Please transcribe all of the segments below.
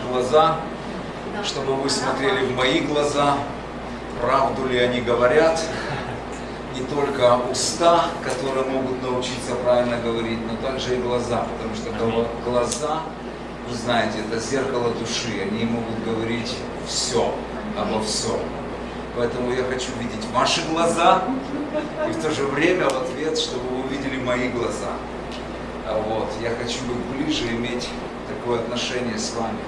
глаза, чтобы вы смотрели в мои глаза, правду ли они говорят. Не только уста, которые могут научиться правильно говорить, но также и глаза, потому что глаза, вы знаете, это зеркало души, они могут говорить все, обо всем. Поэтому я хочу видеть ваши глаза и в то же время в ответ, чтобы вы увидели мои глаза. Вот. Я хочу быть ближе, иметь такое отношение с вами.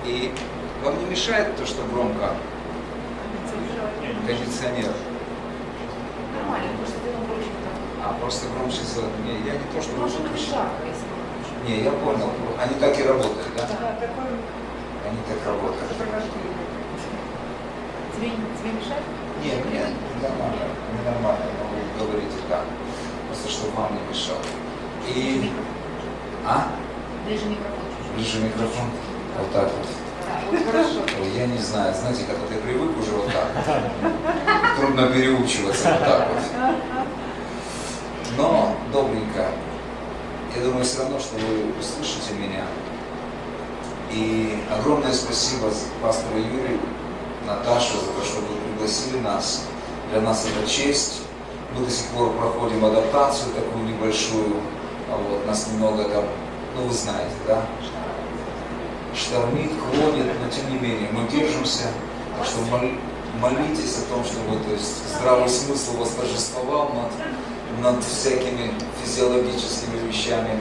И вам не мешает то, что громко? Кондиционер. Нормально, просто ты громче. Просто громче сделать. Не, я не то, что... Может быть жарко, если громче. Не, я понял. Они так и работают, да? Да, такое... Они так работают. Тебе мешает? Нет, нормально. Нормально, я могу говорить и так. Просто чтобы вам не мешало. И... Ближе микрофон. Ближе микрофон. Вот так вот. Да, вот хорошо. Я не знаю, знаете, когда ты привык уже вот так. Трудно переучиваться вот так вот. Но добренько. Я думаю, все равно, что вы услышите меня. И огромное спасибо пастору Юрию, Наташе, за то, что вы пригласили нас. Для нас это честь. Мы до сих пор проходим адаптацию такую небольшую. Вот, нас немного там, вы знаете, да? Штормит, клонит, но тем не менее мы держимся. Так что молитесь о том, чтобы здравый смысл восторжествовал над всякими физиологическими вещами.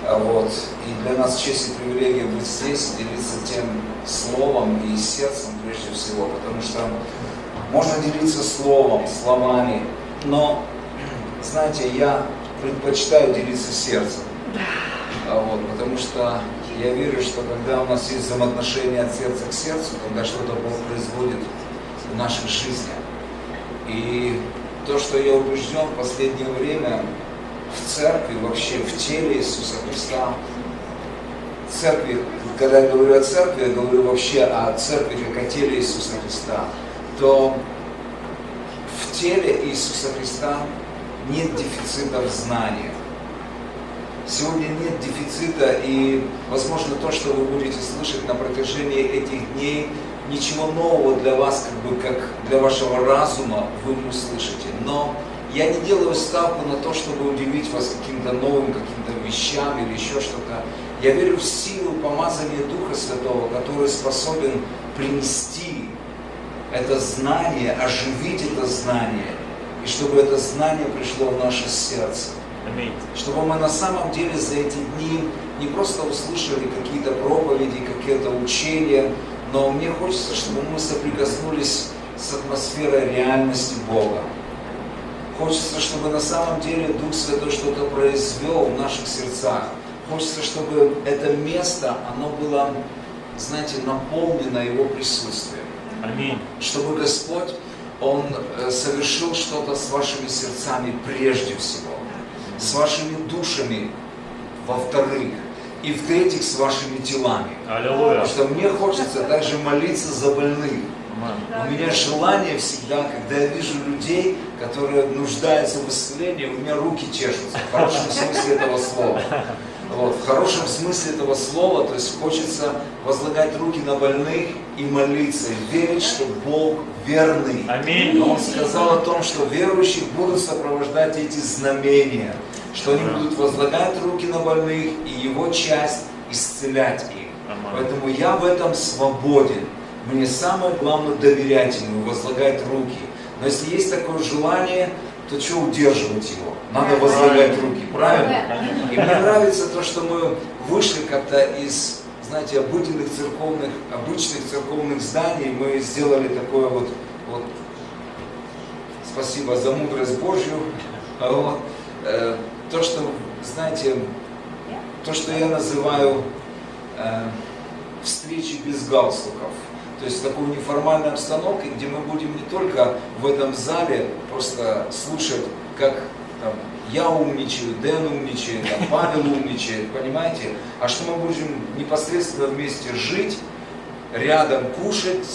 Вот. И для нас честь и привилегия быть здесь и делиться тем словом и сердцем прежде всего, потому что можно делиться словами, но, знаете, я предпочитаю делиться сердцем. Вот, потому что я верю, что когда у нас есть взаимоотношения от сердца к сердцу, когда что-то Бог производит в наших жизнях. И то, что я убежден в последнее время в церкви, вообще в теле Иисуса Христа, в церкви, когда я говорю о церкви, я говорю вообще о церкви как о теле Иисуса Христа, то в теле Иисуса Христа нет дефицита в знаниях. Сегодня нет дефицита, и, возможно, то, что вы будете слышать на протяжении этих дней, ничего нового для вас, как для вашего разума, вы не услышите. Но я не делаю ставку на то, чтобы удивить вас каким-то новым, каким-то вещам или еще что-то. Я верю в силу помазания Духа Святого, который способен принести это знание, оживить это знание, и чтобы это знание пришло в наше сердце. Чтобы мы на самом деле за эти дни не просто услышали какие-то проповеди, какие-то учения, но мне хочется, чтобы мы соприкоснулись с атмосферой реальности Бога. Хочется, чтобы на самом деле Дух Святой что-то произвел в наших сердцах. Хочется, чтобы это место, оно было, знаете, наполнено Его присутствием. Аминь. Чтобы Господь, Он совершил что-то с вашими сердцами прежде всего, с вашими душами во-вторых, и в-третьих, с вашими телами. Аллилуйя. Потому что мне хочется также молиться за больных. У меня желание всегда, когда я вижу людей, которые нуждаются в исцелении, у меня руки чешутся, в хорошем смысле этого слова. Вот, в хорошем смысле этого слова, то есть хочется возлагать руки на больных и молиться, и верить, что Бог верный. Аминь. Но Он сказал о том, что верующих будут сопровождать эти знамения, что они будут возлагать руки на больных, и Его часть исцелять их. Поэтому я в этом свободен. Мне самое главное доверять Ему, возлагать руки. Но если есть такое желание, то что удерживать его? Надо возлагать руки, правильно? И мне нравится то, что мы вышли как-то из, знаете, обычных церковных зданий, мы сделали такое вот спасибо за мудрость Божью. Вот. То, что, знаете, то, что я называю встречи без галстуков. То есть в такой неформальной обстановке, где мы будем не только в этом зале просто слушать, как там, я умничаю, Дэн умничает, там, Павел умничает, понимаете? А что мы будем непосредственно вместе жить, рядом кушать,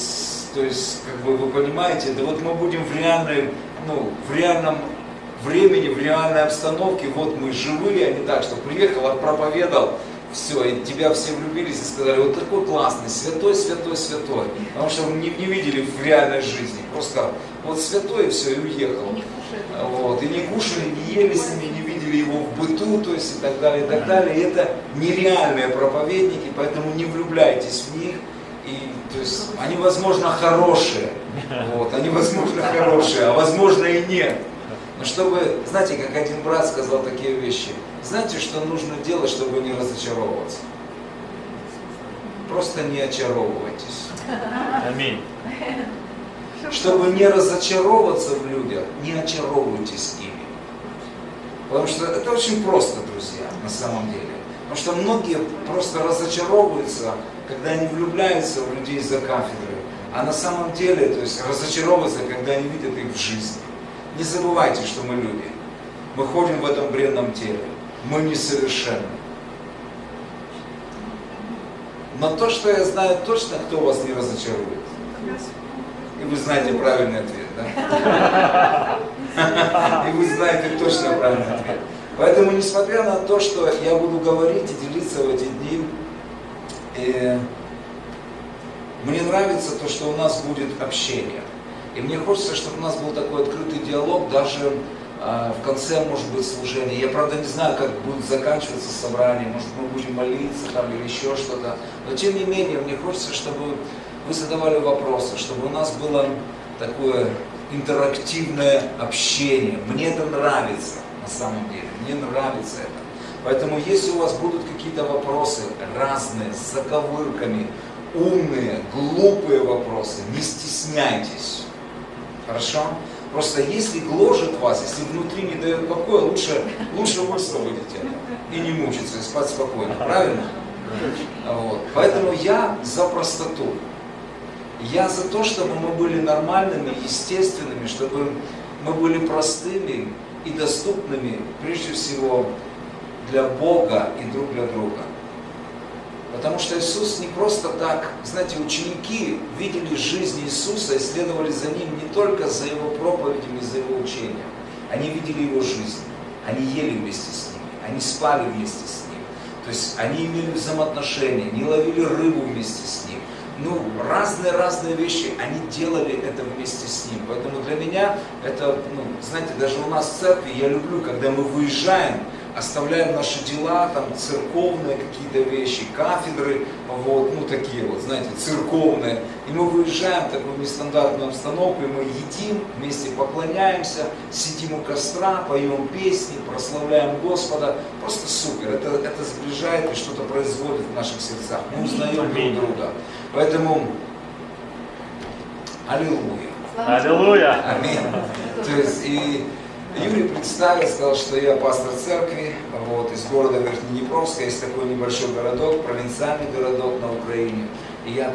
то есть, как бы вы понимаете, да вот мы будем в реальном времени, в реальной обстановке, вот мы живые, а не так, что приехал, проповедал, все, и тебя все влюбились и сказали, вот такой классный, святой, святой, святой. Потому что не видели в реальной жизни. Просто вот святой и все, и уехал. Не кушает. Вот, и не кушали, не ели с ними, не видели его в быту, то есть и так далее, и так далее. И это нереальные проповедники, поэтому не влюбляйтесь в них. И, то есть, они, возможно, хорошие, вот, они, возможно, хорошие, а возможно и нет. Но чтобы, знаете, как один брат сказал такие вещи, знаете, что нужно делать, чтобы не разочаровываться? Просто не очаровывайтесь. Аминь. Чтобы не разочаровываться в людях, не очаровывайтесь ими. Потому что это очень просто, друзья, на самом деле. Потому что многие просто разочаровываются, когда они влюбляются в людей за кафедрой. А на самом деле, то есть разочаровываются, когда они видят их в жизни. Не забывайте, что мы люди. Мы ходим в этом бренном теле. Мы несовершенны. Но то, что я знаю точно, кто вас не разочарует. И вы знаете правильный ответ, да? И вы знаете точно правильный ответ. Поэтому, несмотря на то, что я буду говорить и делиться в эти дни, мне нравится то, что у нас будет общение. И мне хочется, чтобы у нас был такой открытый диалог, даже в конце, может быть, служения. Я, правда, не знаю, как будет заканчиваться собрание, может, мы будем молиться там или еще что-то. Но, тем не менее, мне хочется, чтобы вы задавали вопросы, чтобы у нас было такое интерактивное общение. Мне это нравится, на самом деле. Мне нравится это. Поэтому, если у вас будут какие-то вопросы разные, с заковырками, умные, глупые вопросы, не стесняйтесь. Хорошо? Просто если гложет вас, если внутри не дает покоя, лучше высвободить это и не мучиться, и спать спокойно. Правильно? Вот. Поэтому я за простоту. Я за то, чтобы мы были нормальными, естественными, чтобы мы были простыми и доступными, прежде всего, для Бога и друг для друга. Потому что Иисус не просто так, знаете, ученики видели жизнь Иисуса и следовали за Ним не только за Его проповедями, за Его учением. Они видели Его жизнь, они ели вместе с Ним, они спали вместе с Ним. То есть они имели взаимоотношения, они ловили рыбу вместе с Ним. Ну, разные вещи, они делали это вместе с Ним. Поэтому для меня это, знаете, даже у нас в церкви, я люблю, когда мы выезжаем, оставляем наши дела, там, церковные какие-то вещи, кафедры, вот, такие вот, знаете, церковные. И мы выезжаем в такую нестандартную обстановку, и мы едим, вместе поклоняемся, сидим у костра, поем песни, прославляем Господа. Просто супер, это сближает и что-то производит в наших сердцах. Мы узнаем друг друга. Поэтому, аллилуйя. Аллилуйя. Аминь. То есть, и Юрий представил, сказал, что я пастор церкви, вот, из города Верхнеднепровска, есть такой небольшой городок, провинциальный городок на Украине. И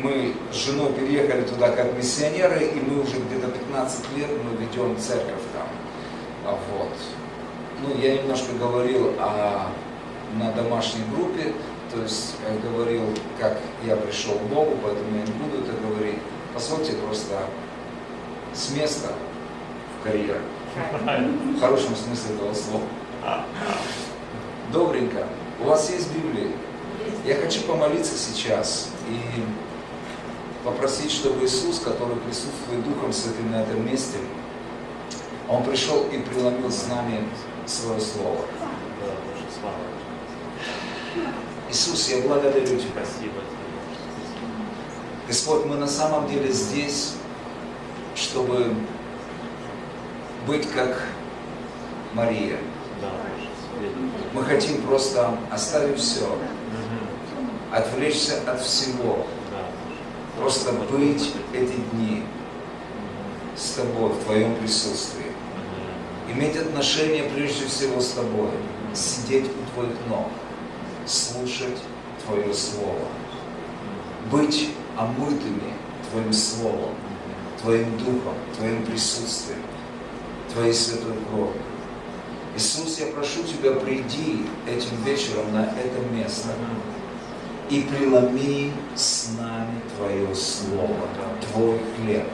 мы с женой переехали туда как миссионеры, и мы уже где-то 15 лет мы ведем церковь там. Вот. Я немножко говорил на домашней группе, то есть говорил, как я пришел к Богу, поэтому я не буду это говорить. Позвольте просто с места в карьер. В хорошем смысле этого слова. Добренько. У вас есть Библия? Я хочу помолиться сейчас и попросить, чтобы Иисус, который присутствует Духом Святым на этом месте, Он пришел и преломил с нами свое Слово. Иисус, я благодарю Тебя. Спасибо. Господь, мы на самом деле здесь, чтобы быть как Мария. Мы хотим просто оставить все, отвлечься от всего, просто быть эти дни с Тобой, в Твоем присутствии, иметь отношения прежде всего с Тобой, сидеть у Твоих ног, слушать Твое Слово, быть омытыми Твоим Словом, Твоим Духом, Твоим присутствием, Твоей святой кровью. Иисус, я прошу Тебя, приди этим вечером на это место и преломи с нами Твое Слово, Твой хлеб,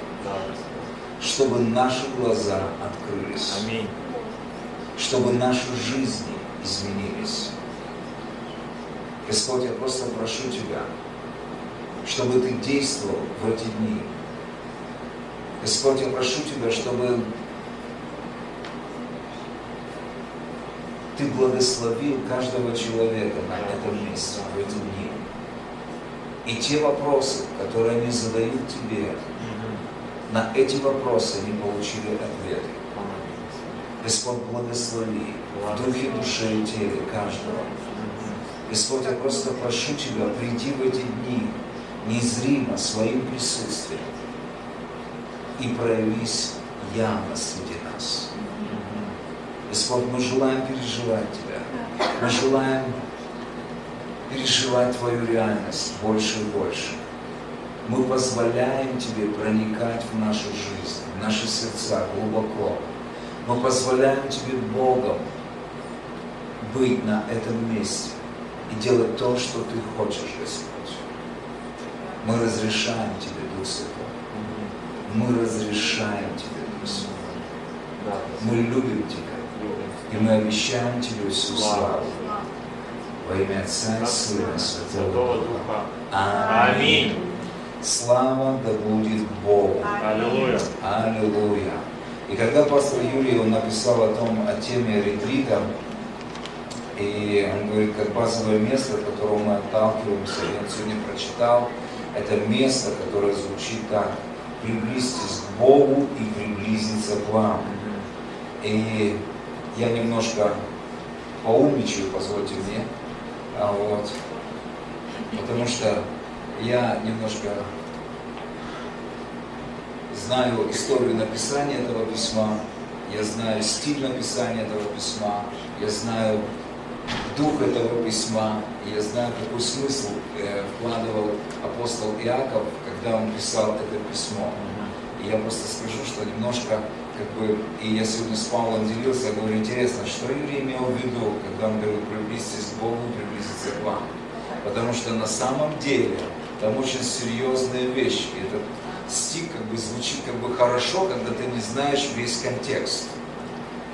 чтобы наши глаза открылись, Аминь. чтобы наши жизни изменились, Господь, я просто прошу Тебя, чтобы Ты действовал в эти дни. Господь, я прошу Тебя, чтобы Ты благословил каждого человека на этом месте, в эти дни. И те вопросы, которые они задают Тебе, на эти вопросы они получили ответы. Господь, благослови в духе, душе и теле каждого. Господь, я просто прошу Тебя, приди в эти дни незримо своим присутствием и проявись явно среди нас. Господь, мы желаем переживать Тебя. Мы желаем переживать Твою реальность больше и больше. Мы позволяем Тебе проникать в нашу жизнь, в наши сердца глубоко. Мы позволяем Тебе, Богом, быть на этом месте и делать то, что Ты хочешь, Господь. Мы разрешаем Тебе, Дух Святой. Мы разрешаем Тебе, Дух Святой. Мы любим Тебя. И мы обещаем Тебе всю славу. Во имя Отца и Сына и Святого Духа. Аминь. Слава да будет Богу. Аллилуйя. Аллилуйя. И когда пастор Юрий, он написал о теме ретрита, и он говорит, как базовое место, от которого мы отталкиваемся, я сегодня прочитал, это место, которое звучит так: приблизьтесь к Богу и приблизиться к вам. И я немножко поумничаю, позвольте мне, потому что я немножко знаю историю написания этого письма, я знаю стиль написания этого письма, я знаю дух этого письма, и я знаю, какой смысл вкладывал апостол Иаков, когда он писал это письмо. И я просто скажу, что немножко, и я сегодня с Павлом делился, говорю, интересно, что Юрий имел в виду, когда он говорил, приблизьтесь к Богу, приблизиться к вам. Потому что на самом деле там очень серьезные вещи. Этот стих звучит хорошо, когда ты не знаешь весь контекст.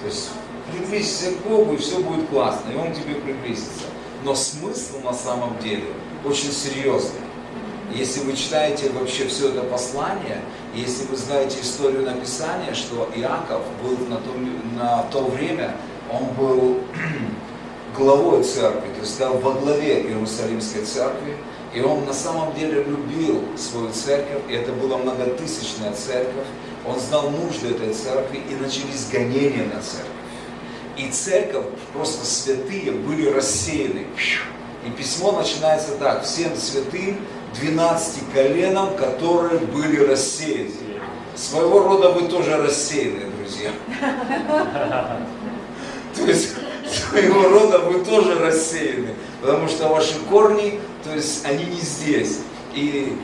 То есть приблизься к Богу, и все будет классно, и Он к тебе приблизится. Но смысл на самом деле очень серьезный. Если вы читаете вообще все это послание, если вы знаете историю написания, что Иаков был на то время, он был главой церкви, то есть стал во главе Иерусалимской церкви, и он на самом деле любил свою церковь, и это была многотысячная церковь, он знал нужды этой церкви, и начались гонения на церковь. И церковь, просто святые, были рассеяны. И письмо начинается так: всем святым, 12 коленам, которые были рассеяны. Своего рода вы тоже рассеяны, друзья. То есть, своего рода вы тоже рассеяны, потому что ваши корни, то есть, они не здесь. И,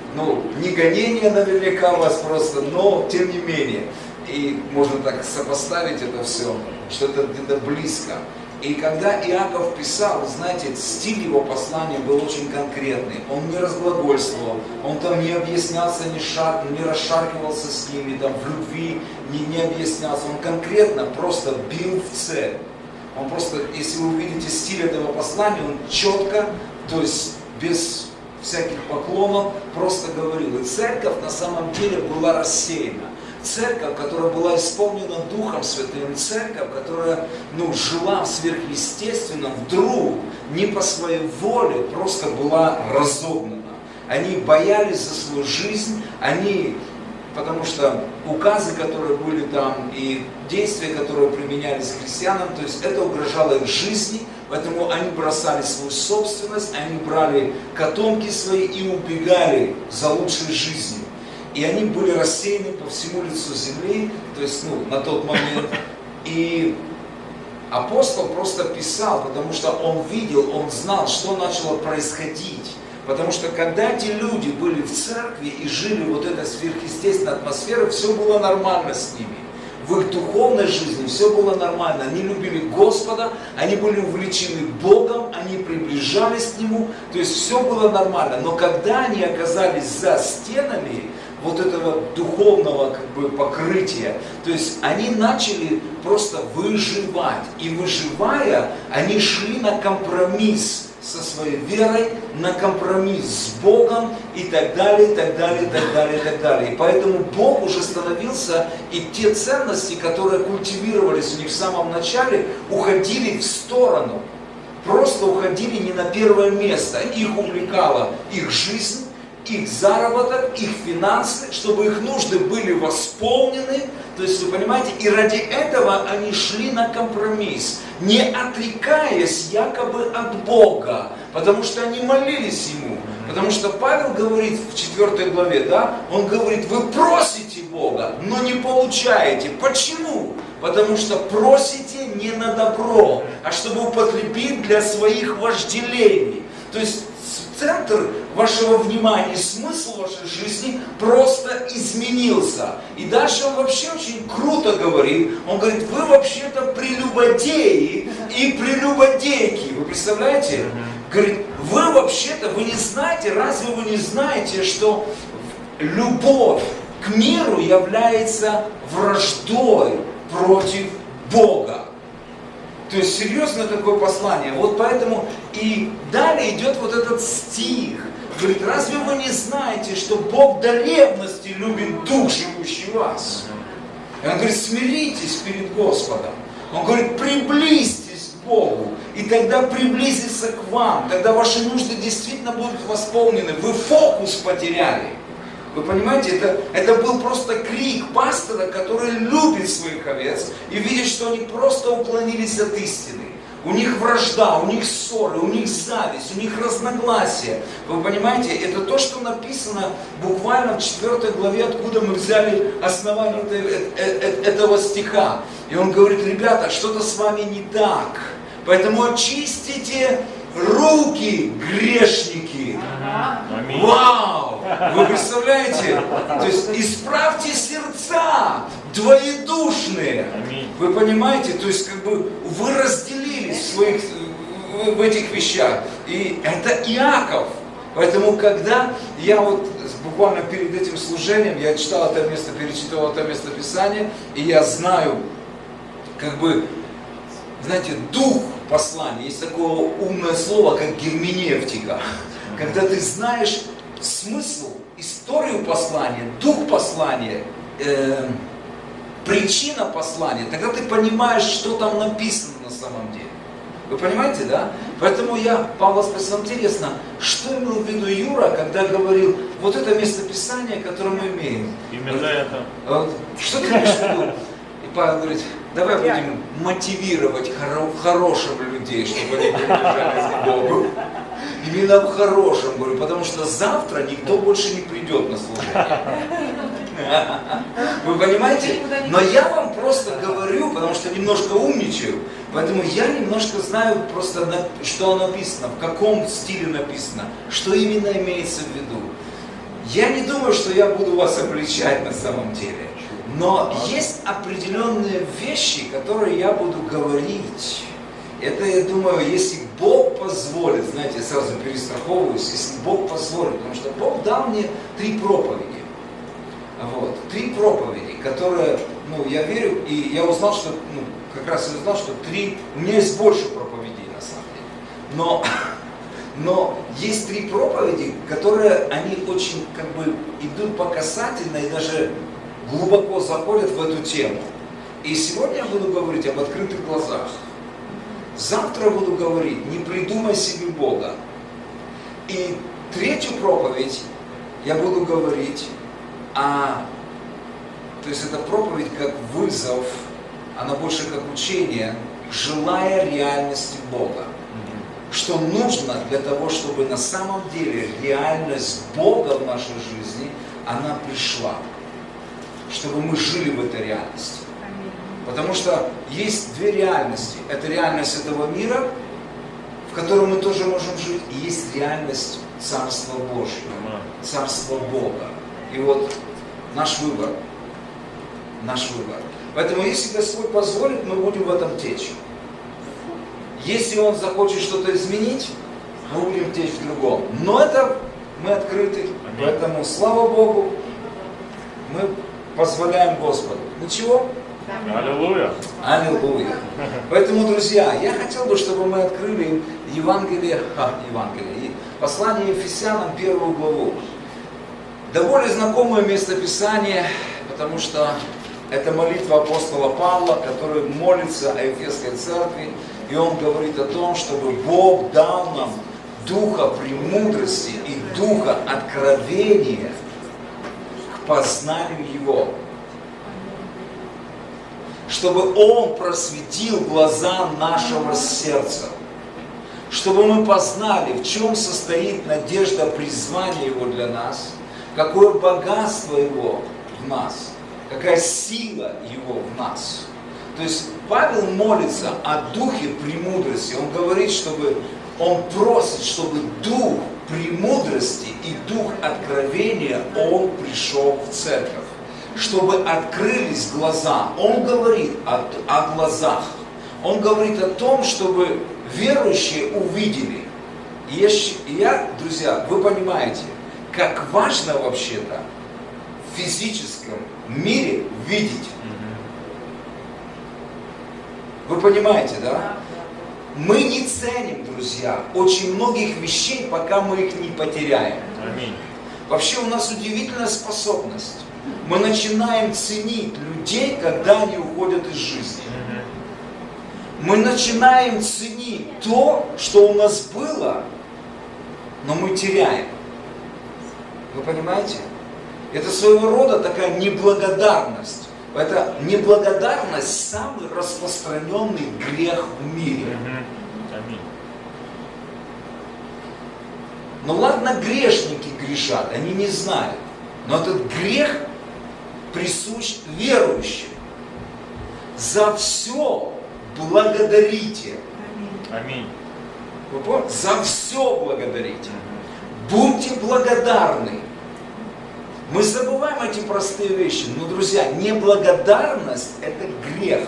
не гонение наверняка у вас просто, но тем не менее. И можно так сопоставить это все, что это где-то близко. И когда Иаков писал, знаете, стиль его послания был очень конкретный. Он не разглагольствовал, он там не объяснялся, не расшаркивался с ними, там в любви не объяснялся. Он конкретно просто бил в цель. Он просто, если вы увидите стиль этого послания, он четко, то есть без всяких поклонов, просто говорил. И церковь на самом деле была рассеяна. Церковь, которая была исполнена Духом Святым, церковь, которая жила в сверхъестественном, вдруг, не по своей воле, просто была разогнана. Они боялись за свою жизнь, потому что указы, которые были там, и действия, которые применялись к христианам, то есть это угрожало их жизни, поэтому они бросали свою собственность, они брали котомки свои и убегали за лучшей жизнью. И они были рассеяны по всему лицу земли, то есть, на тот момент. И апостол просто писал, потому что он видел, он знал, что начало происходить. Потому что когда эти люди были в церкви и жили вот этой сверхъестественной атмосферой, все было нормально с ними. В их духовной жизни все было нормально. Они любили Господа, они были увлечены Богом, они приближались к Нему, то есть все было нормально. Но когда они оказались за стенами вот этого духовного покрытия, то есть они начали просто выживать. И выживая, они шли на компромисс со своей верой на компромисс с Богом и так далее, и так далее, и так далее, и так далее. И поэтому Бог уже становился, и те ценности, которые культивировались у них в самом начале, уходили в сторону. Просто уходили не на первое место. Их увлекала их жизнь, их заработок, их финансы, чтобы их нужды были восполнены. То есть, вы понимаете, и ради этого они шли на компромисс, не отрекаясь якобы от Бога, потому что они молились Ему. Потому что Павел говорит в 4 главе, да, он говорит, вы просите Бога, но не получаете. Почему? Потому что просите не на добро, а чтобы употребить для своих вожделений. То есть центр вашего внимания, смысл вашей жизни просто изменился. И дальше он вообще очень круто говорит. Он говорит, вы вообще-то прелюбодеи и прелюбодейки. Вы представляете? Говорит, вы вообще-то, вы не знаете, разве вы не знаете, что любовь к миру является враждой против Бога? То есть серьезное такое послание. Вот поэтому и далее идет вот этот стих. Говорит, разве вы не знаете, что Бог до ревности любит дух, живущий в вас? И он говорит, смиритесь перед Господом. Он говорит, приблизьтесь к Богу, и тогда приблизится к вам. Тогда ваши нужды действительно будут восполнены. Вы фокус потеряли. Вы понимаете, это был просто крик пастора, который любит своих овец и видит, что они просто уклонились от истины. У них вражда, у них ссоры, у них зависть, у них разногласия. Вы понимаете, это то, что написано буквально в 4 главе, откуда мы взяли основание этого стиха. И он говорит, ребята, что-то с вами не так. Поэтому очистите руки, грешники. Вау! Вы представляете? То есть исправьте сердца двоедушные. Вы понимаете? То есть как бы вы разделились в этих вещах. И это Иаков. Поэтому когда я вот буквально перед этим служением, я читал это место, перечитал это место Писания, и я знаю, как бы, знаете, дух послания, есть такое умное слово, как герменевтика. Когда ты знаешь смысл, историю послания, дух послания, причина послания, тогда ты понимаешь, что там написано на самом деле. Вы понимаете, да? Поэтому Павла спросил, интересно, что имел в виду Юра, когда говорил, вот это местописание, которое мы имеем. Именно это. Что ты имеешь в виду? И Павел говорит, давай будем мотивировать хорошим людей, чтобы они приближались к Богу. Именно в хорошем, говорю, потому что завтра никто больше не придет на служение. Вы понимаете? Но я вам просто говорю, потому что немножко умничаю, поэтому я немножко знаю просто, что написано, в каком стиле написано, что именно имеется в виду. Я не думаю, что я буду вас обличать на самом деле, но есть определенные вещи, которые я буду говорить. Это, я думаю, если Бог позволит, знаете, я сразу перестраховываюсь, если Бог позволит, потому что Бог дал мне 3 проповеди. Вот, 3 проповеди, которые, я верю, и я узнал, что, как раз я узнал, что 3, у меня есть больше проповедей на самом деле. Но есть 3 проповеди, которые, они очень, как бы, идут по касательной и даже глубоко заходят в эту тему. И сегодня я буду говорить об открытых глазах. Завтра буду говорить, не придумай себе Бога. И 3-ю проповедь я буду говорить то есть это проповедь как вызов, она больше как учение, желая реальности Бога. Что нужно для того, чтобы на самом деле реальность Бога в нашей жизни, она пришла. Чтобы мы жили в этой реальности. Потому что есть 2 реальности. Это реальность этого мира, в котором мы тоже можем жить, и есть реальность Царства Божьего, Царства Бога. И вот наш выбор. Поэтому если Господь позволит, мы будем в этом течь. Если Он захочет что-то изменить, мы будем течь в другом. Но это мы открыты. Поэтому, слава Богу, мы позволяем Господу. Ничего, Аллилуйя. Аллилуйя. Поэтому, друзья, я хотел бы, чтобы мы открыли послание Ефесянам, 1 главу. Довольно знакомое местописание, потому что это молитва апостола Павла, который молится о Ефесской церкви, и он говорит о том, чтобы Бог дал нам духа премудрости и духа откровения к познанию Его. Чтобы Он просветил глаза нашего сердца. Чтобы мы познали, в чем состоит надежда призвания Его для нас, какое богатство Его в нас, какая сила Его в нас. То есть Павел молится о духе премудрости. Он говорит, он просит, чтобы дух премудрости и дух откровения, он пришел в церковь. Чтобы открылись глаза. Он говорит о глазах. Он говорит о том, чтобы верующие увидели. И я, друзья, вы понимаете, как важно вообще-то в физическом мире видеть. Вы понимаете, да? Мы не ценим, друзья, очень многих вещей, пока мы их не потеряем. Аминь. Вообще у нас удивительная способность. Мы начинаем ценить людей, когда они уходят из жизни. Мы начинаем ценить то, что у нас было, но мы теряем. Вы понимаете? Это своего рода такая неблагодарность. Это неблагодарность – самый распространенный грех в мире. Аминь. Ну ладно, грешники грешат, они не знают. Но этот грех присущ верующим. За все благодарите. Аминь. Вы помните? За все благодарите. Будьте благодарны. Мы забываем эти простые вещи. Но, друзья, неблагодарность – это грех.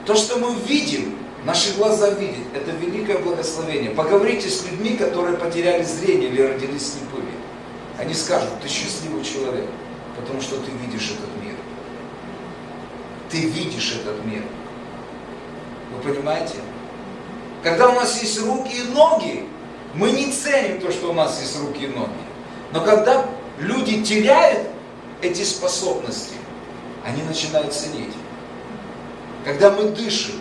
То, что мы видим, наши глаза видят, это великое благословение. Поговорите с людьми, которые потеряли зрение или родились слепыми. Они скажут: ты счастливый человек, потому что ты видишь этот мир. Ты видишь этот мир. Вы понимаете? Когда у нас есть руки и ноги, мы не ценим то, что у нас есть руки и ноги. Но когда люди теряют эти способности, они начинают ценить. Когда мы дышим,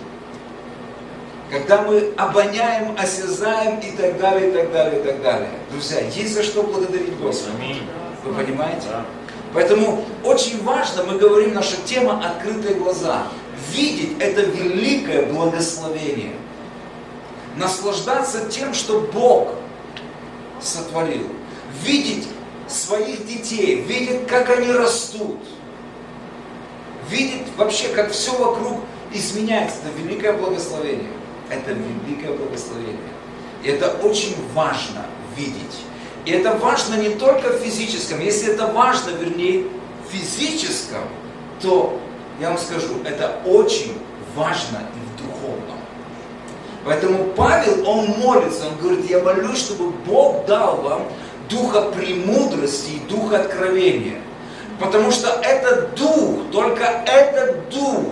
когда мы обоняем, осязаем и так далее, и так далее, и так далее. Друзья, есть за что благодарить Господа. Вы понимаете? Да. Поэтому очень важно, мы говорим, наша тема «Открытые глаза». Видеть – это великое благословение. Наслаждаться тем, что Бог сотворил. Видеть своих детей, видеть, как они растут. Видеть вообще, как все вокруг изменяется. Это великое благословение. Это великое благословение. И это очень важно видеть. И это важно не только в физическом. Если это важно, вернее, в физическом, то, я вам скажу, это очень важно и в духовном. Поэтому Павел, он молится, он говорит: я молюсь, чтобы Бог дал вам духа премудрости и духа откровения. Потому что этот дух, только этот дух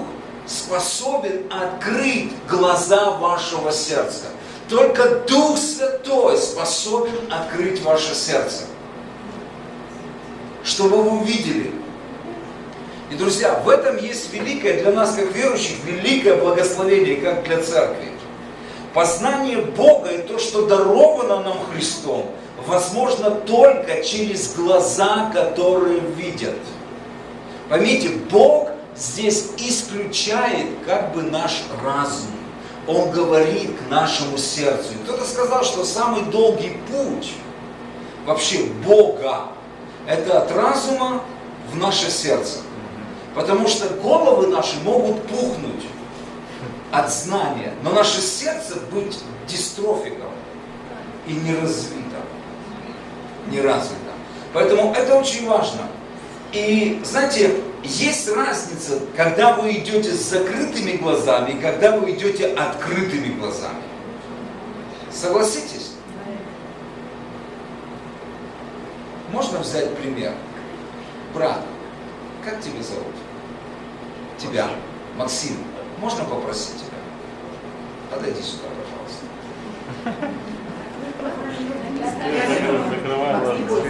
способен открыть глаза вашего сердца. Только Дух Святой способен открыть ваше сердце. Чтобы вы увидели. И, друзья, в этом есть великое для нас, как верующих, великое благословение, как для церкви. Познание Бога и то, что даровано нам Христом, возможно только через глаза, которые видят. Поймите, Бог здесь исключает как бы наш разум. Он говорит к нашему сердцу. И кто-то сказал, что самый долгий путь вообще Бога – это от разума в наше сердце. Потому что головы наши могут пухнуть от знания, но наше сердце быть дистрофиком и неразвитым, неразвитым. Поэтому это очень важно. И знаете, есть разница, когда вы идете с закрытыми глазами и когда вы идете открытыми глазами. Согласитесь? Можно взять пример? Брат, Как тебя зовут? Тебя. Максим. Можно попросить тебя? Подойди сюда, пожалуйста. Закрывай глаза.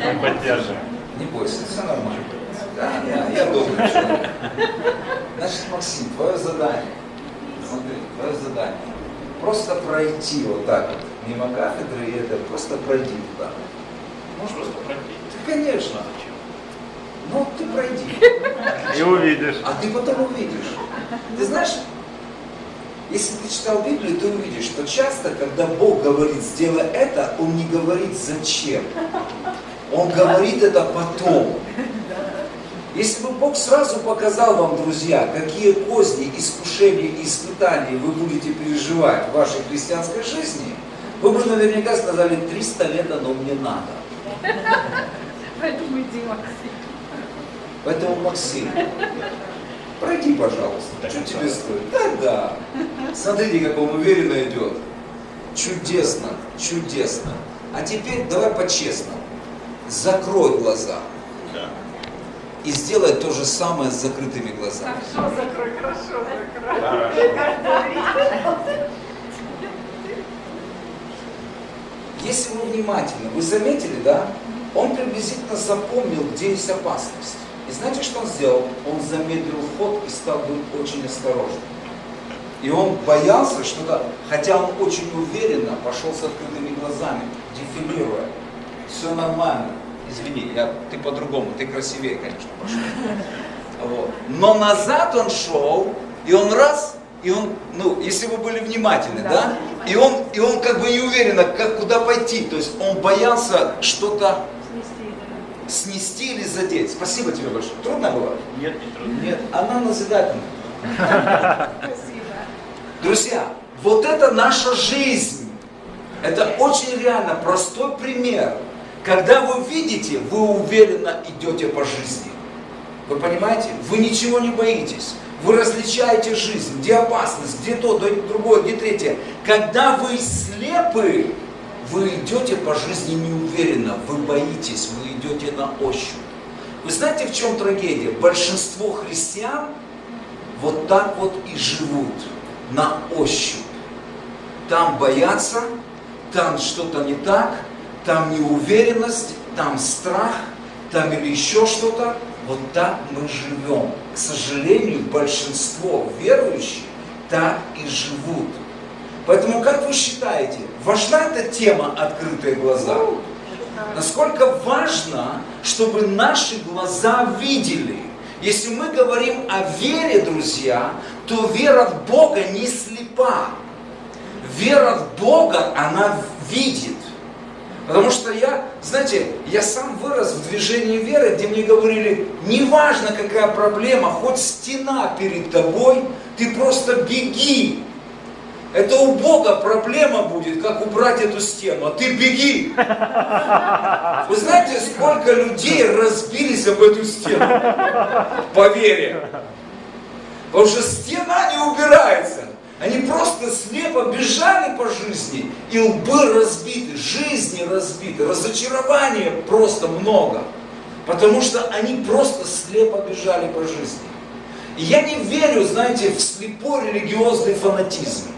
Мы поддерживаем. Не бойся, все нормально. Да, я добрый человек. Значит, Максим, твое задание, смотри, твое задание, просто пройти вот так вот, мимо кафедры, и это, просто пройди туда. Можешь просто пройти. Ты, конечно. Ну, ты пройди. И увидишь. А ты потом увидишь. Ты знаешь, если ты читал Библию, ты увидишь, что часто, когда Бог говорит, сделай это, Он не говорит зачем. Он говорит это потом. Если бы Бог сразу показал вам, друзья, какие козни, искушения и испытания вы будете переживать в вашей христианской жизни, вы бы наверняка сказали, 300 лет оно мне надо. Поэтому иди, Максим. Поэтому, Максим, пройди, пожалуйста. Что тебе стоит? Да. Смотрите, как он уверенно идет. Чудесно, чудесно. А теперь давай по-честному. Закрой глаза. Да. И сделай то же самое с закрытыми глазами. Хорошо, закрой, хорошо, закрой. Хорошо. Если вы внимательны, вы заметили, да? Он приблизительно запомнил, где есть опасность. И знаете, что он сделал? Он замедлил ход и стал быть очень осторожным. И он боялся что-то, хотя он очень уверенно пошел с открытыми глазами, дефилируя. Все нормально. Извини, ты по-другому, ты красивее, конечно, пошел. Вот. Но назад он шел, и он раз, и он, если вы были внимательны, да? И он как бы не уверенно, куда пойти. То есть он боялся что-то снести или задеть. Спасибо тебе большое. Трудно было? Нет, не трудно. Нет, она назидательна. Спасибо. Друзья, вот это наша жизнь. Это очень реально простой пример. Когда вы видите, вы уверенно идете по жизни. Вы понимаете? Вы ничего не боитесь. Вы различаете жизнь, где опасность, где то, где другое, где третье. Когда вы слепы, вы идете по жизни неуверенно, вы боитесь, вы идете на ощупь. Вы знаете, в чем трагедия? Большинство христиан вот так вот и живут, на ощупь. Там боятся, там что-то не так, там неуверенность, там страх, там или еще что-то. Вот так мы живем. К сожалению, большинство верующих так и живут. Поэтому, как вы считаете, важна эта тема «Открытые глаза»? Насколько важно, чтобы наши глаза видели? Если мы говорим о вере, друзья, то вера в Бога не слепа. Вера в Бога, она видит. Потому что я сам вырос в движении веры, где мне говорили, неважно какая проблема, хоть стена перед тобой, ты просто беги. Это у Бога проблема будет, как убрать эту стену, а ты беги. Вы знаете, сколько людей разбились об эту стену по вере? Потому что стена не убирается. Они просто слепо бежали по жизни, и лбы разбиты, жизни разбиты, разочарования просто много. Потому что они просто слепо бежали по жизни. И я не верю, знаете, в слепой религиозный фанатизм.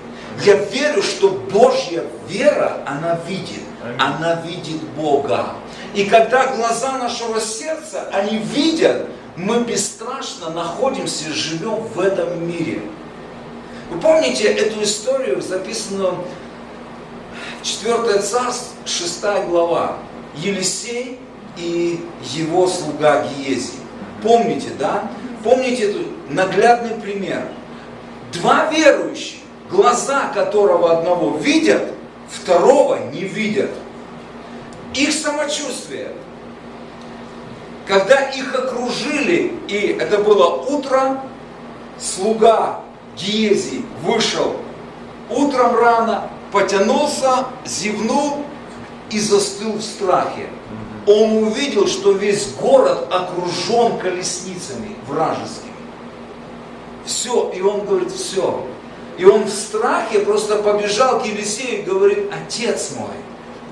Я верю, что Божья вера, она видит Бога. И когда глаза нашего сердца, они видят, мы бесстрашно находимся, живем в этом мире. Вы помните эту историю, записанную в 4 Царств, 6 глава? Елисей и его слуга Гиези. Помните, да? Помните этот наглядный пример? Два верующих, глаза которого одного видят, второго не видят. Их самочувствие. Когда их окружили, и это было утро, слуга Гиези вышел утром рано, потянулся, зевнул и застыл в страхе. Он увидел, что весь город окружен колесницами вражескими. Все, и он говорит, все. И он в страхе просто побежал к Елисею и говорит, отец мой,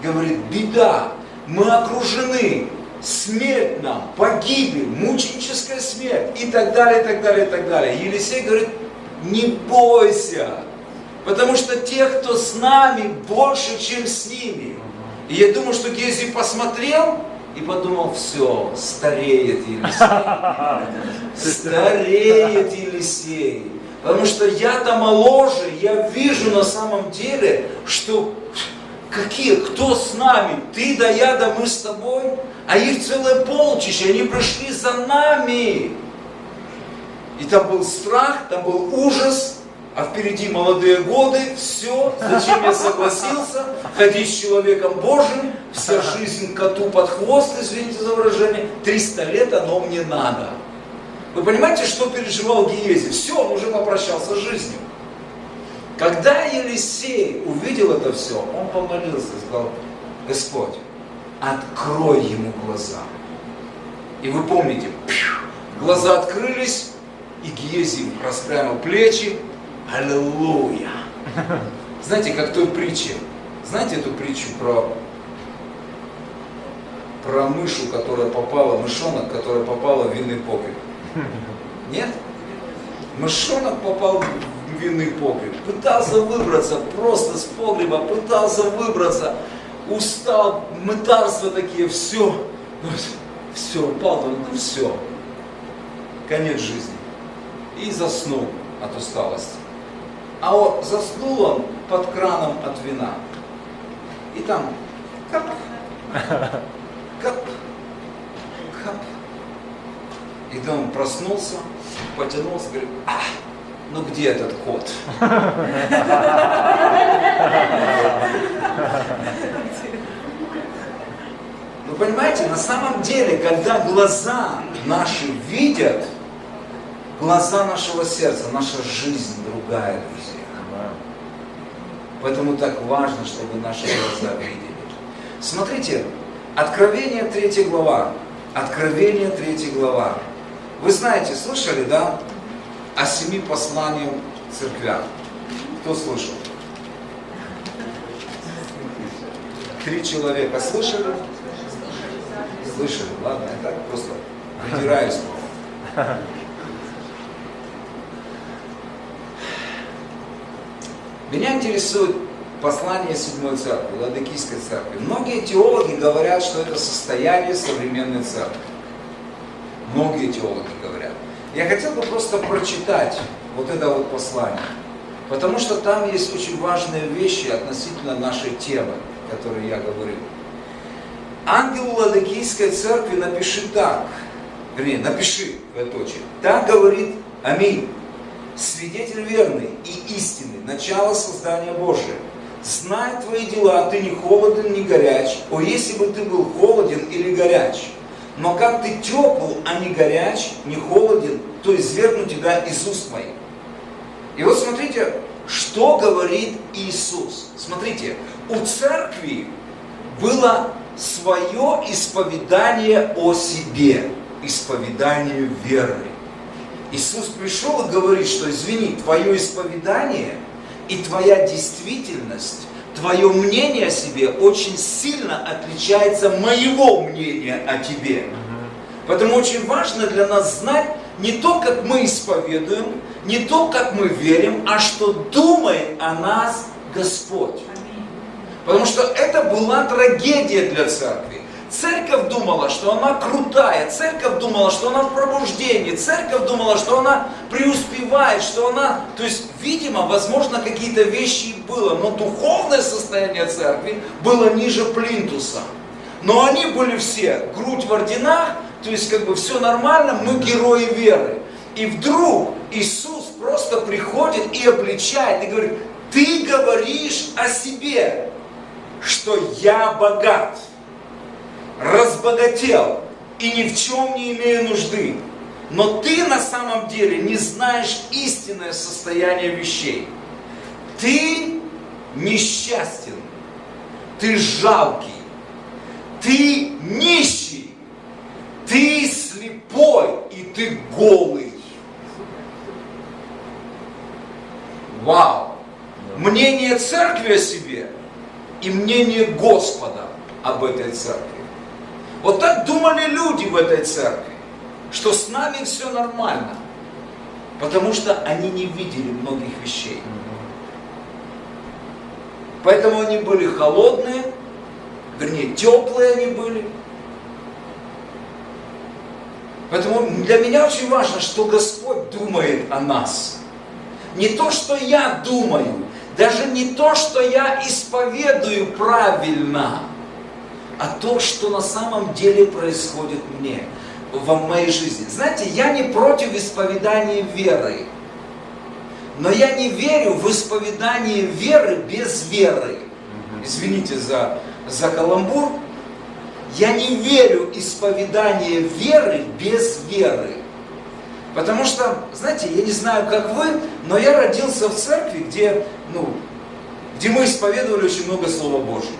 говорит, беда, мы окружены, смерть нам, погибель, мученическая смерть и так далее, и так далее, и так далее. Елисей говорит, не бойся, потому что тех, кто с нами, больше, чем с ними. И я думаю, что Гези посмотрел и подумал, все, стареет Елисей. Стареет Елисей. Потому что я-то моложе, я вижу на самом деле, что кто с нами? Ты да я, да мы с тобой. А их целое полчище, они пришли за нами. И там был страх, там был ужас, а впереди молодые годы, все, зачем я согласился ходить с человеком Божьим, вся жизнь коту под хвост, извините за выражение, 300 лет оно мне надо. Вы понимаете, что переживал Гиези? Все, он уже попрощался с жизнью. Когда Елисей увидел это все, он помолился и сказал, Господь, открой ему глаза. И вы помните, глаза открылись, и Гиези расправил плечи. Аллилуйя! Знаете, как в той притче. Знаете эту притчу про мышу, которая попала, мышонок, которая попала в винный погреб? Нет? Мышонок попал в винный погреб, пытался выбраться просто с погреба, пытался выбраться, устал, мытарства такие, все, упал, все, конец жизни. И заснул от усталости. А вот заснул он под краном от вина. И там кап, кап, кап. И потом он проснулся, потянулся, говорит, ну где этот кот? Вы понимаете, на самом деле, когда глаза наши видят, глаза нашего сердца, наша жизнь другая, друзья. Поэтому так важно, чтобы наши глаза видели. Смотрите, Откровение 3 глава. Откровение 3 глава. Вы знаете, слышали, да, о 7 посланиях церквям? Кто слышал? 3 человека слышали? Слышали, ладно, я так просто придираюсь. Меня интересует послание 7 церкви, Ладикийской церкви. Многие теологи говорят, что это состояние современной церкви. Многие теологи говорят. Я хотел бы просто прочитать вот это вот послание, потому что там есть очень важные вещи относительно нашей темы, о которой я говорю. Ангелу Ладикийской церкви напиши так, напиши, так говорит Аминь. Свидетель верный и истинный, начало создания Божия. Знай твои дела, ты не холоден, не горяч. О, если бы ты был холоден или горяч. Но как ты тепл, а не горяч, не холоден, то извергну тебя из уст моих. И вот смотрите, что говорит Иисус. Смотрите, у церкви было свое исповедание о себе, исповедание веры. Иисус пришел и говорит, что извини, твое исповедание и твоя действительность, твое мнение о себе очень сильно отличается от моего мнения о тебе. Поэтому очень важно для нас знать не то, как мы исповедуем, не то, как мы верим, а что думает о нас Господь. Потому что это была трагедия для церкви. Церковь думала, что она крутая, церковь думала, что она в пробуждении, церковь думала, что она преуспевает, что она... То есть, видимо, возможно, какие-то вещи было, но духовное состояние церкви было ниже плинтуса. Но они были все, грудь в орденах, то есть как бы все нормально, мы герои веры. И вдруг Иисус просто приходит и обличает, и говорит, ты говоришь о себе, что я богат. Разбогател и ни в чем не имею нужды. Но ты на самом деле не знаешь истинное состояние вещей. Ты несчастен, ты жалкий, ты нищий, ты слепой и ты голый. Вау! Мнение церкви о себе и мнение Господа об этой церкви. Вот так думали люди в этой церкви, что с нами все нормально. Потому что они не видели многих вещей. Поэтому они были холодные, вернее, теплые они были. Поэтому для меня очень важно, что Господь думает о нас. Не то, что я думаю, даже не то, что я исповедую правильно, а то, что на самом деле происходит в моей жизни. Знаете, я не против исповедания веры, но я не верю в исповедание веры без веры. Извините за каламбур. Я не верю в исповедание веры без веры. Потому что, знаете, я не знаю, как вы, но я родился в церкви, где мы исповедовали очень много Слова Божьего.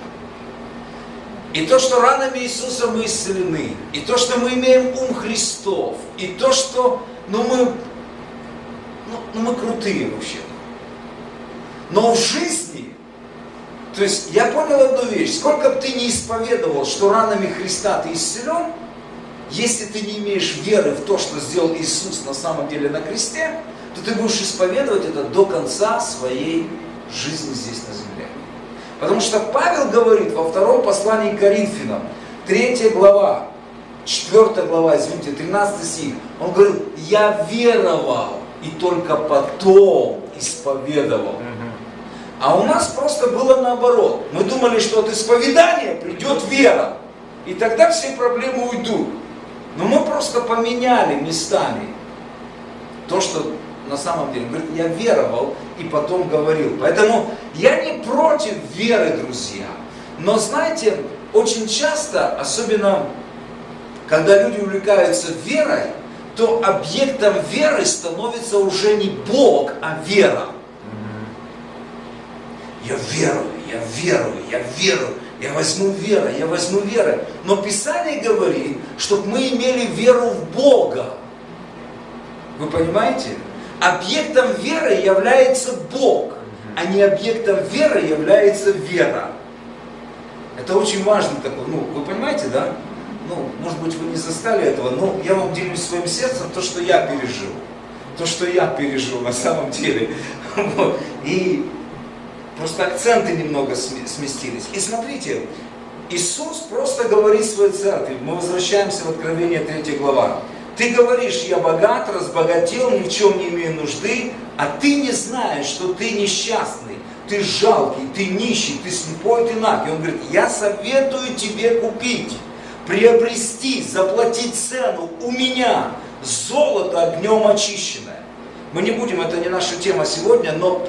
И то, что ранами Иисуса мы исцелены, и то, что мы имеем ум Христов, и то, что мы крутые вообще-то. Но в жизни, то есть я понял одну вещь, сколько бы ты ни исповедовал, что ранами Христа ты исцелен, если ты не имеешь веры в то, что сделал Иисус на самом деле на кресте, то ты будешь исповедовать это до конца своей жизни здесь на земле. Потому что Павел говорит во втором послании к Коринфянам, 3 глава, 4 глава, 13 стих, он говорит, я веровал и только потом исповедовал. А у нас просто было наоборот. Мы думали, что от исповедания придет вера, и тогда все проблемы уйдут. Но мы просто поменяли местами то, что на самом деле. Он говорит, я веровал и потом говорил. Поэтому я не против веры, друзья. Но знаете, очень часто, особенно когда люди увлекаются верой, то объектом веры становится уже не Бог, а вера. Я верую, я возьму веру. Но Писание говорит, чтобы мы имели веру в Бога. Вы понимаете? Объектом веры является Бог, а не объектом веры является вера. Это очень важно такое. Вы понимаете, да? Может быть, вы не застали этого, но я вам делюсь своим сердцем то, что я пережил. То, что я пережил на самом деле. И просто акценты немного сместились. И смотрите, Иисус просто говорит своей церкви, мы возвращаемся в Откровение 3 глава. Ты говоришь, я богат, разбогател, ни в чем не имею нужды, а ты не знаешь, что ты несчастный, ты жалкий, ты нищий, ты слепой, ты наг. И он говорит, я советую тебе купить, приобрести, заплатить цену у меня, золото огнем очищенное. Мы не будем, это не наша тема сегодня, но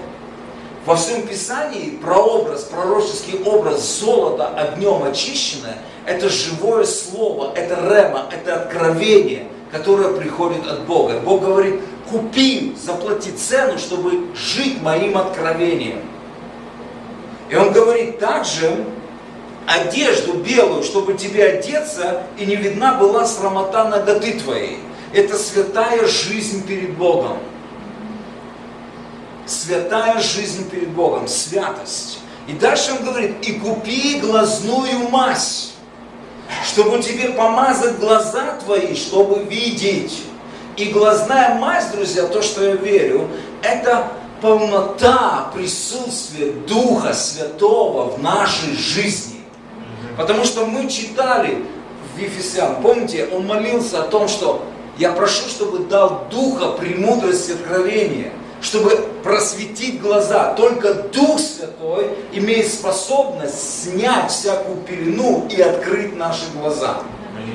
во всем Писании прообраз, пророческий образ золота огнем очищенное, это живое слово, это рема, это откровение, которое приходит от Бога. Бог говорит, купи, заплати цену, чтобы жить моим откровением. И Он говорит также, одежду белую, чтобы тебе одеться, и не видна была срамота наготы твоей. Это святая жизнь перед Богом. Святая жизнь перед Богом, святость. И дальше Он говорит, и купи глазную мазь, чтобы тебе помазать глаза твои, чтобы видеть. И глазная мазь, друзья, то, что я верю, это полнота присутствия Духа Святого в нашей жизни. Потому что мы читали в Ефесян, помните, он молился о том, что я прошу, чтобы дал Духа премудрости откровения, чтобы просветить глаза. Только Дух Святой имеет способность снять всякую пелену и открыть наши глаза.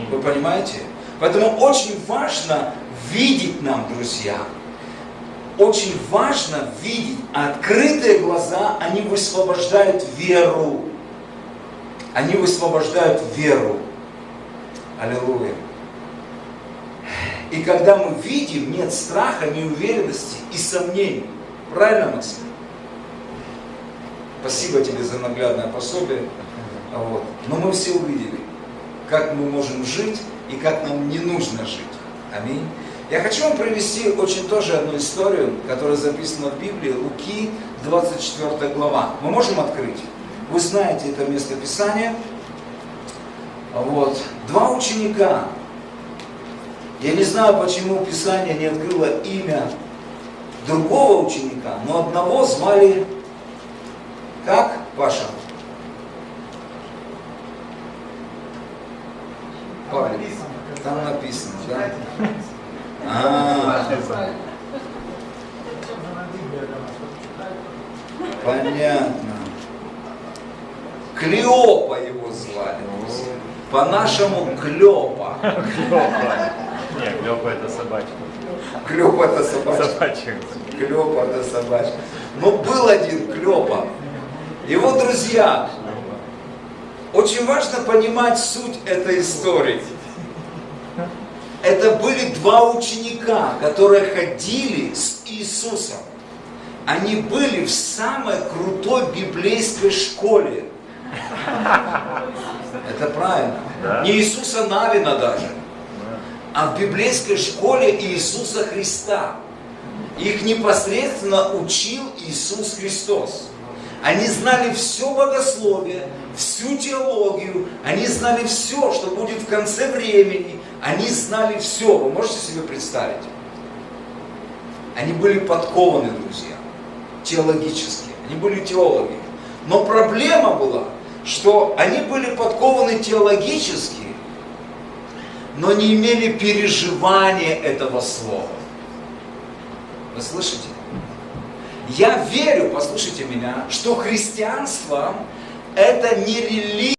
Вы понимаете? Поэтому очень важно видеть нам, друзья. Очень важно видеть. А открытые глаза, они высвобождают веру. Они высвобождают веру. Аллилуйя. И когда мы видим, нет страха, неуверенности и сомнений. Правильно, Максим? Спасибо тебе за наглядное пособие. Но мы все увидели, как мы можем жить и как нам не нужно жить. Аминь. Я хочу вам привести очень тоже одну историю, которая записана в Библии, Луки, 24 глава. Мы можем открыть? Вы знаете это местописание. Вот. Два ученика. Я не знаю, почему Писание не открыло имя другого ученика, но одного звали, как, Паша? Павлик. Там написано, да? Понятно. Клеопа его звали. По-нашему Клёпа. Клёпа. Не, Клёпа это собачка. Клёпа это собачка. Собачек. Клёпа это собачка. Но был один Клёпа. Его друзья. Очень важно понимать суть этой истории. Это были два ученика, которые ходили с Иисусом. Они были в самой крутой библейской школе. Это правильно. Да. Не Иисуса Навина даже, а в библейской школе Иисуса Христа. Их непосредственно учил Иисус Христос. Они знали все богословие, всю теологию, они знали все, что будет в конце времени, они знали все. Вы можете себе представить? Они были подкованы, друзья, теологически, они были теологи. Но проблема была, что они были подкованы теологически, но не имели переживания этого слова. Вы слышите? Я верю, послушайте меня, что христианство это не религия.